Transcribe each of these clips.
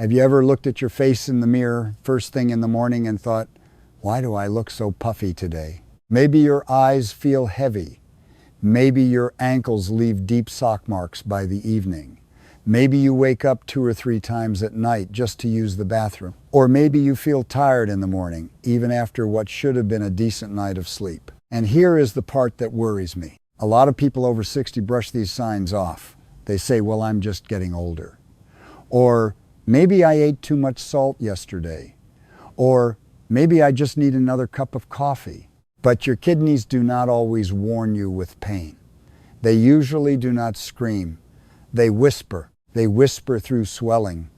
Have you ever looked at your face in the mirror first thing in the morning and thought, why do I look so puffy today? Maybe your eyes feel heavy. Maybe your ankles leave deep sock marks by the evening. Maybe you wake up 2 or 3 times at night just to use the bathroom. Or maybe you feel tired in the morning, even after what should have been a decent night of sleep. And here is the part that worries me. A lot of people over 60 brush these signs off. They say, well, I'm just getting older. Or maybe I ate too much salt yesterday. Or maybe I just need another cup of coffee. But your kidneys do not always warn you with pain. They usually do not scream. They whisper. They whisper through swelling.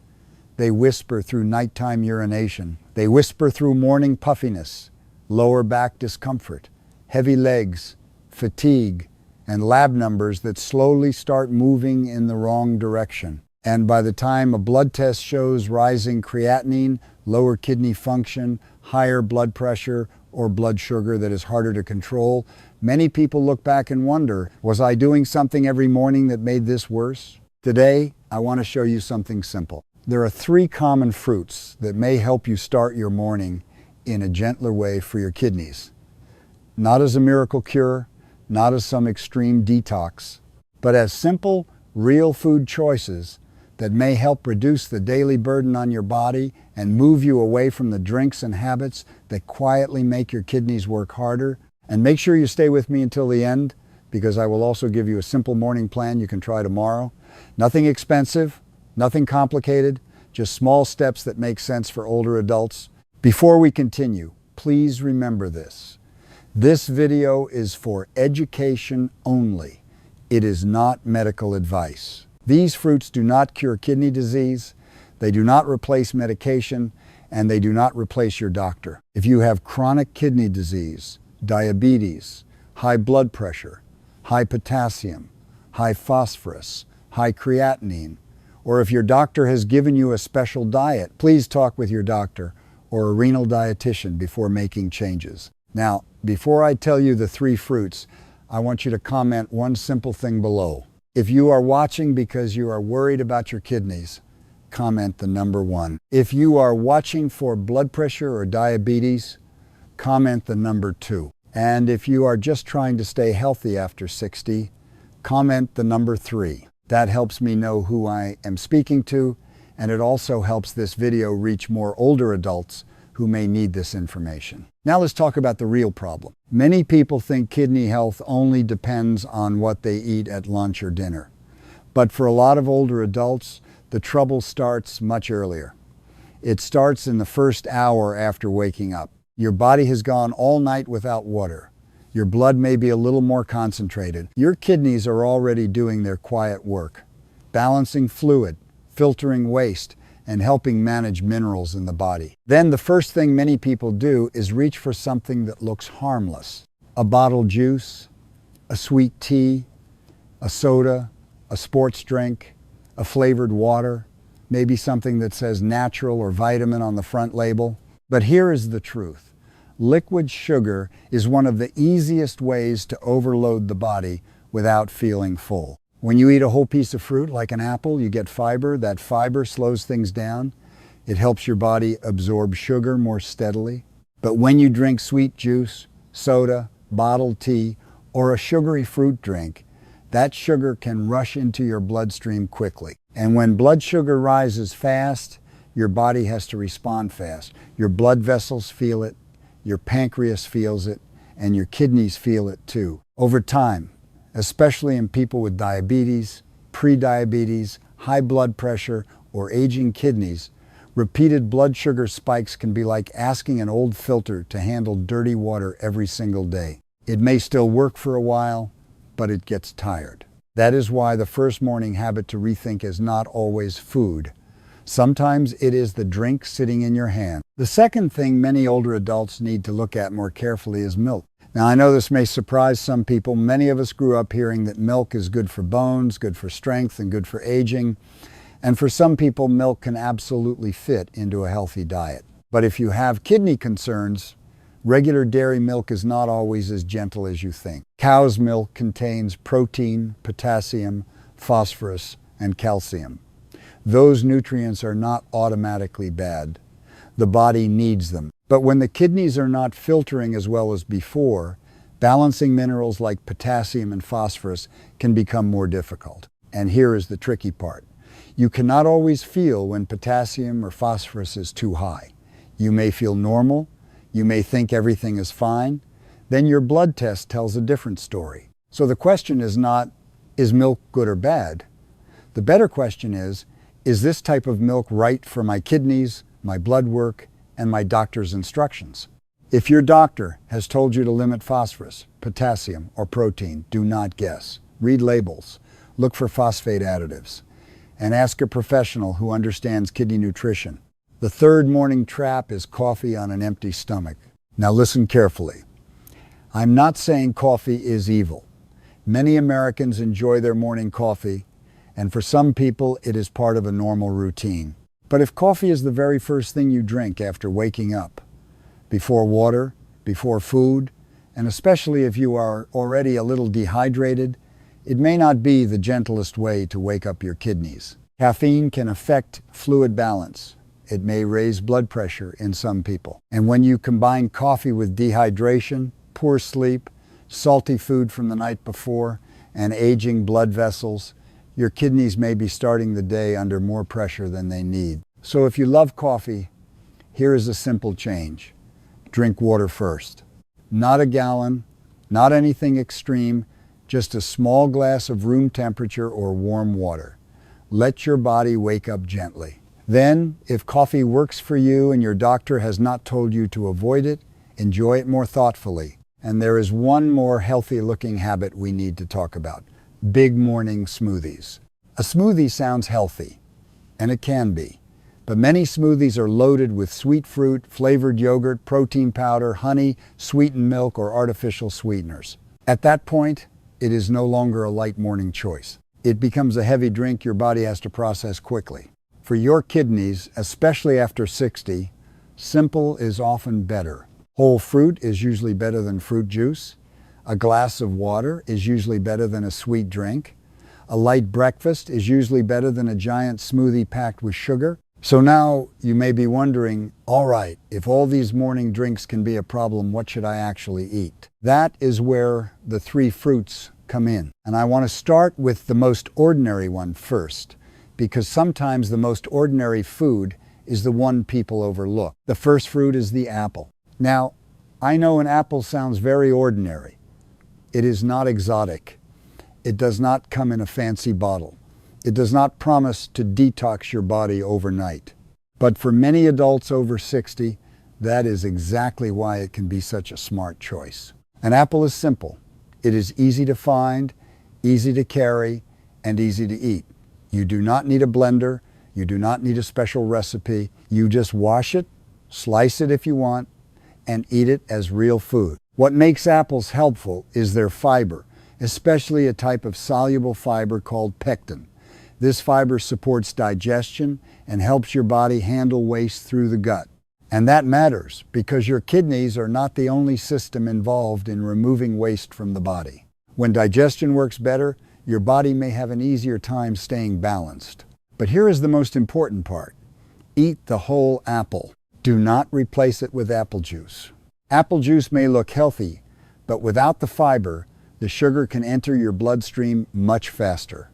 They whisper through nighttime urination. They whisper through morning puffiness, lower back discomfort, heavy legs, fatigue, and lab numbers that slowly start moving in the wrong direction. And by the time a blood test shows rising creatinine, lower kidney function, higher blood pressure, or blood sugar that is harder to control, many people look back and wonder, was I doing something every morning that made this worse? Today, I want to show you something simple. There are 3 common fruits that may help you start your morning in a gentler way for your kidneys. Not as a miracle cure, not as some extreme detox, but as simple, real food choices that may help reduce the daily burden on your body and move you away from the drinks and habits that quietly make your kidneys work harder. And make sure you stay with me until the end, because I will also give you a simple morning plan you can try tomorrow. Nothing expensive, nothing complicated, just small steps that make sense for older adults. Before we continue, please remember this. This video is for education only. It is not medical advice. These fruits do not cure kidney disease, they do not replace medication, and they do not replace your doctor. If you have chronic kidney disease, diabetes, high blood pressure, high potassium, high phosphorus, high creatinine, or if your doctor has given you a special diet, please talk with your doctor or a renal dietitian before making changes. Now, before I tell you the 3 fruits, I want you to comment one simple thing below. If you are watching because you are worried about your kidneys, comment the number 1. If you are watching for blood pressure or diabetes, comment the number 2. And if you are just trying to stay healthy after 60, comment the number 3. That helps me know who I am speaking to, and it also helps this video reach more older adults who may need this information. Now let's talk about the real problem. Many people think kidney health only depends on what they eat at lunch or dinner. But for a lot of older adults, the trouble starts much earlier. It starts in the first hour after waking up. Your body has gone all night without water. Your blood may be a little more concentrated. Your kidneys are already doing their quiet work, balancing fluid, filtering waste, and helping manage minerals in the body. Then the first thing many people do is reach for something that looks harmless. A bottled juice, a sweet tea, a soda, a sports drink, a flavored water, maybe something that says natural or vitamin on the front label. But here is the truth. Liquid sugar is one of the easiest ways to overload the body without feeling full. When you eat a whole piece of fruit like an apple, you get fiber. That fiber slows things down. It helps your body absorb sugar more steadily. But when you drink sweet juice, soda, bottled tea, or a sugary fruit drink, that sugar can rush into your bloodstream quickly. And when blood sugar rises fast, your body has to respond fast. Your blood vessels feel it, your pancreas feels it, and your kidneys feel it too. Over time, especially in people with diabetes, prediabetes, high blood pressure, or aging kidneys, repeated blood sugar spikes can be like asking an old filter to handle dirty water every single day. It may still work for a while, but it gets tired. That is why the first morning habit to rethink is not always food. Sometimes it is the drink sitting in your hand. The second thing many older adults need to look at more carefully is milk. Now, I know this may surprise some people. Many of us grew up hearing that milk is good for bones, good for strength, and good for aging. And for some people, milk can absolutely fit into a healthy diet. But if you have kidney concerns, regular dairy milk is not always as gentle as you think. Cow's milk contains protein, potassium, phosphorus, and calcium. Those nutrients are not automatically bad. The body needs them. But when the kidneys are not filtering as well as before, balancing minerals like potassium and phosphorus can become more difficult. And here is the tricky part. You cannot always feel when potassium or phosphorus is too high. You may feel normal, you may think everything is fine, then your blood test tells a different story. So the question is not, is milk good or bad? The better question is this type of milk right for my kidneys, my blood work, and my doctor's instructions? If your doctor has told you to limit phosphorus, potassium, or protein, do not guess. Read labels, look for phosphate additives, and ask a professional who understands kidney nutrition. The third morning trap is coffee on an empty stomach. Now listen carefully. I'm not saying coffee is evil. Many Americans enjoy their morning coffee, and for some people it is part of a normal routine. But if coffee is the very first thing you drink after waking up, before water, before food, and especially if you are already a little dehydrated, it may not be the gentlest way to wake up your kidneys. Caffeine can affect fluid balance. It may raise blood pressure in some people. And when you combine coffee with dehydration, poor sleep, salty food from the night before, and aging blood vessels, your kidneys may be starting the day under more pressure than they need. So if you love coffee, here is a simple change. Drink water first. Not a gallon, not anything extreme, just a small glass of room temperature or warm water. Let your body wake up gently. Then, if coffee works for you and your doctor has not told you to avoid it, enjoy it more thoughtfully. And there is one more healthy-looking habit we need to talk about. Big morning smoothies. A smoothie sounds healthy, and it can be. But many smoothies are loaded with sweet fruit, flavored yogurt, protein powder, honey, sweetened milk, or artificial sweeteners. At that point, it is no longer a light morning choice. It becomes a heavy drink your body has to process quickly. For your kidneys, especially after 60, simple is often better. Whole fruit is usually better than fruit juice. A glass of water is usually better than a sweet drink. A light breakfast is usually better than a giant smoothie packed with sugar. So now you may be wondering, all right, if all these morning drinks can be a problem, what should I actually eat? That is where the three fruits come in. And I want to start with the most ordinary one first, because sometimes the most ordinary food is the one people overlook. The first fruit is the apple. Now, I know an apple sounds very ordinary. It is not exotic. It does not come in a fancy bottle. It does not promise to detox your body overnight. But for many adults over 60, that is exactly why it can be such a smart choice. An apple is simple. It is easy to find, easy to carry, and easy to eat. You do not need a blender. You do not need a special recipe. You just wash it, slice it if you want, and eat it as real food. What makes apples helpful is their fiber, especially a type of soluble fiber called pectin. This fiber supports digestion and helps your body handle waste through the gut. And that matters because your kidneys are not the only system involved in removing waste from the body. When digestion works better, your body may have an easier time staying balanced. But here is the most important part. Eat the whole apple. Do not replace it with apple juice. Apple juice may look healthy, but without the fiber, the sugar can enter your bloodstream much faster.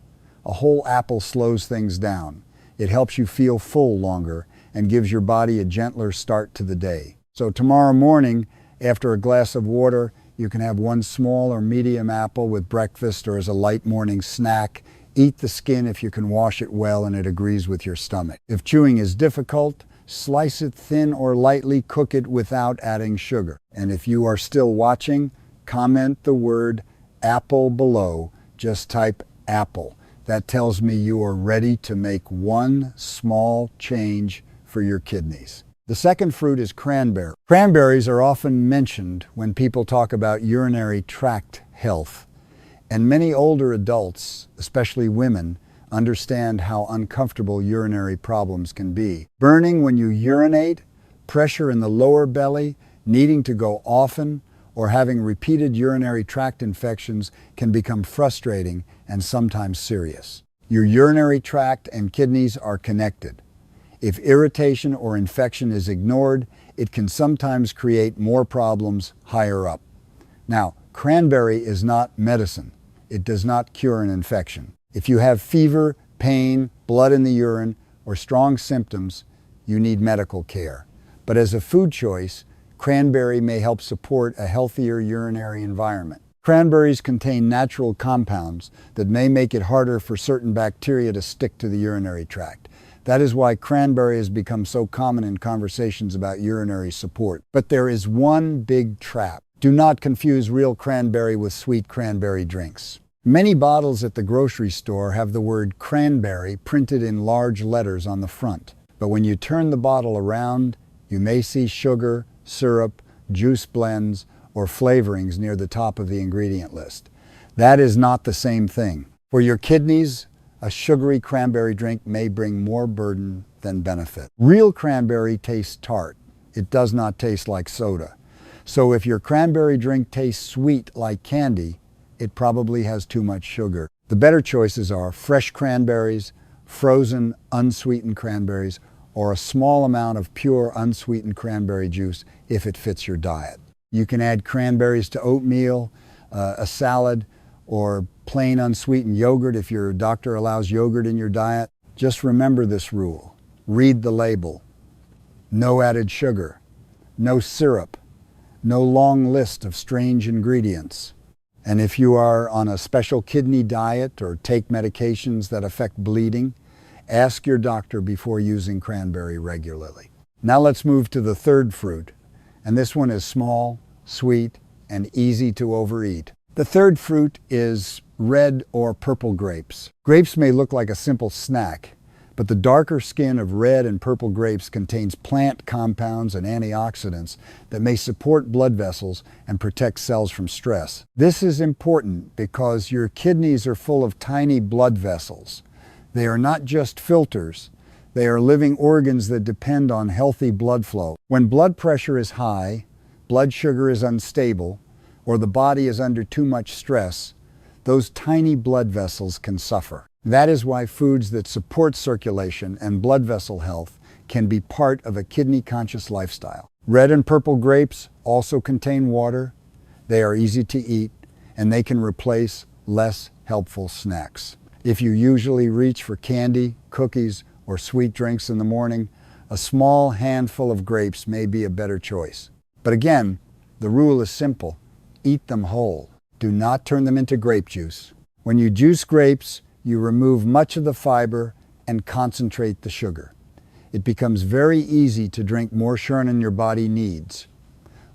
A whole apple slows things down. It helps you feel full longer and gives your body a gentler start to the day. So tomorrow morning, after a glass of water, you can have one small or medium apple with breakfast or as a light morning snack. Eat the skin if you can wash it well and it agrees with your stomach. If chewing is difficult, slice it thin or lightly cook it without adding sugar. And if you are still watching, comment the word apple below. Just type apple. That tells me you are ready to make one small change for your kidneys. The second fruit is cranberry. Cranberries are often mentioned when people talk about urinary tract health. And many older adults, especially women, understand how uncomfortable urinary problems can be. Burning when you urinate, pressure in the lower belly, needing to go often, or having repeated urinary tract infections can become frustrating and sometimes serious. Your urinary tract and kidneys are connected. If irritation or infection is ignored, it can sometimes create more problems higher up. Now, cranberry is not medicine. It does not cure an infection. If you have fever, pain, blood in the urine, or strong symptoms, you need medical care. But as a food choice, cranberry may help support a healthier urinary environment. Cranberries contain natural compounds that may make it harder for certain bacteria to stick to the urinary tract. That is why cranberry has become so common in conversations about urinary support. But there is one big trap. Do not confuse real cranberry with sweet cranberry drinks. Many bottles at the grocery store have the word cranberry printed in large letters on the front. But when you turn the bottle around, you may see sugar, syrup, juice blends, or flavorings near the top of the ingredient list. That is not the same thing. For your kidneys, a sugary cranberry drink may bring more burden than benefit. Real cranberry tastes tart. It does not taste like soda. So if your cranberry drink tastes sweet like candy, it probably has too much sugar. The better choices are fresh cranberries, frozen unsweetened cranberries, or a small amount of pure unsweetened cranberry juice if it fits your diet. You can add cranberries to oatmeal, a salad, or plain unsweetened yogurt if your doctor allows yogurt in your diet. Just remember this rule. Read the label. No added sugar, no syrup, no long list of strange ingredients. And if you are on a special kidney diet or take medications that affect bleeding, ask your doctor before using cranberry regularly. Now let's move to the third fruit. And this one is small, sweet, and easy to overeat. The third fruit is red or purple grapes. Grapes may look like a simple snack, but the darker skin of red and purple grapes contains plant compounds and antioxidants that may support blood vessels and protect cells from stress. This is important because your kidneys are full of tiny blood vessels. They are not just filters. They are living organs that depend on healthy blood flow. When blood pressure is high, blood sugar is unstable, or the body is under too much stress, those tiny blood vessels can suffer. That is why foods that support circulation and blood vessel health can be part of a kidney-conscious lifestyle. Red and purple grapes also contain water. They are easy to eat, and they can replace less helpful snacks. If you usually reach for candy, cookies, or sweet drinks in the morning, a small handful of grapes may be a better choice. But again, the rule is simple. Eat them whole. Do not turn them into grape juice. When you juice grapes, you remove much of the fiber and concentrate the sugar. It becomes very easy to drink more sugar than your body needs.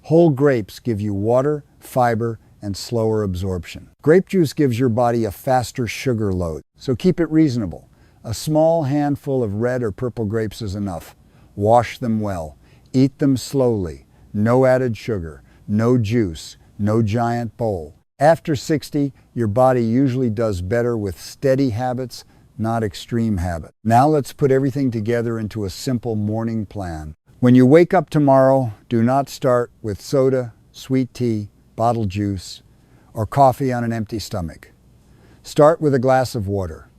Whole grapes give you water, fiber, and slower absorption. Grape juice gives your body a faster sugar load, so keep it reasonable. A small handful of red or purple grapes is enough. Wash them well. Eat them slowly. No added sugar, no juice, no giant bowl. After 60, your body usually does better with steady habits, not extreme habits. Now let's put everything together into a simple morning plan. When you wake up tomorrow, do not start with soda, sweet tea, bottled juice, or coffee on an empty stomach. Start with a glass of water.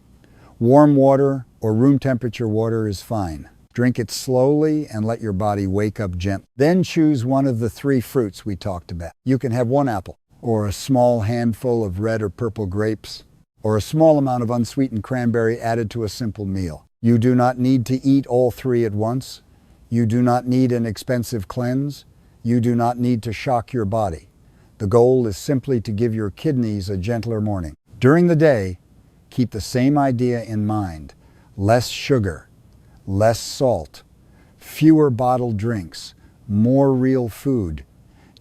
Warm water or room temperature water is fine. Drink it slowly and let your body wake up gently. Then choose one of the three fruits we talked about. You can have one apple, or a small handful of red or purple grapes, or a small amount of unsweetened cranberry added to a simple meal. You do not need to eat all three at once. You do not need an expensive cleanse. You do not need to shock your body. The goal is simply to give your kidneys a gentler morning. During the day, keep the same idea in mind. Less sugar, less salt, fewer bottled drinks, more real food.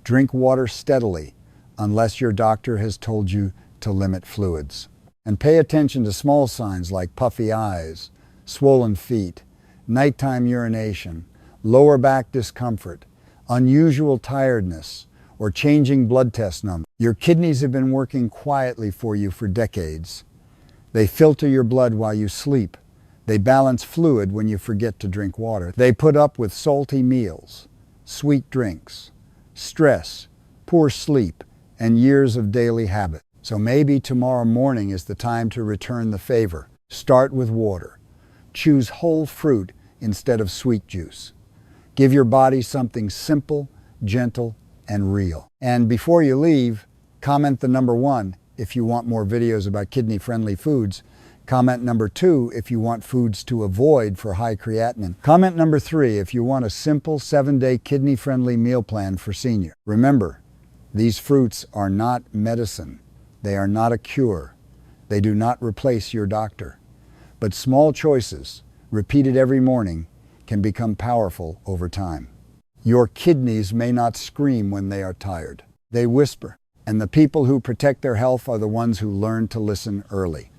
Drink water steadily, unless your doctor has told you to limit fluids. And pay attention to small signs like puffy eyes, swollen feet, nighttime urination, lower back discomfort, unusual tiredness, or changing blood test numbers. Your kidneys have been working quietly for you for decades. They filter your blood while you sleep. They balance fluid when you forget to drink water. They put up with salty meals, sweet drinks, stress, poor sleep, and years of daily habit. So maybe tomorrow morning is the time to return the favor. Start with water. Choose whole fruit instead of sweet juice. Give your body something simple, gentle, and real. And before you leave, comment the number 1 if you want more videos about kidney-friendly foods. Comment number 2 if you want foods to avoid for high creatinine. Comment number 3 if you want a simple 7-day kidney-friendly meal plan for seniors. Remember, these fruits are not medicine. They are not a cure. They do not replace your doctor. But small choices, repeated every morning, can become powerful over time. Your kidneys may not scream when they are tired. They whisper. And the people who protect their health are the ones who learn to listen early.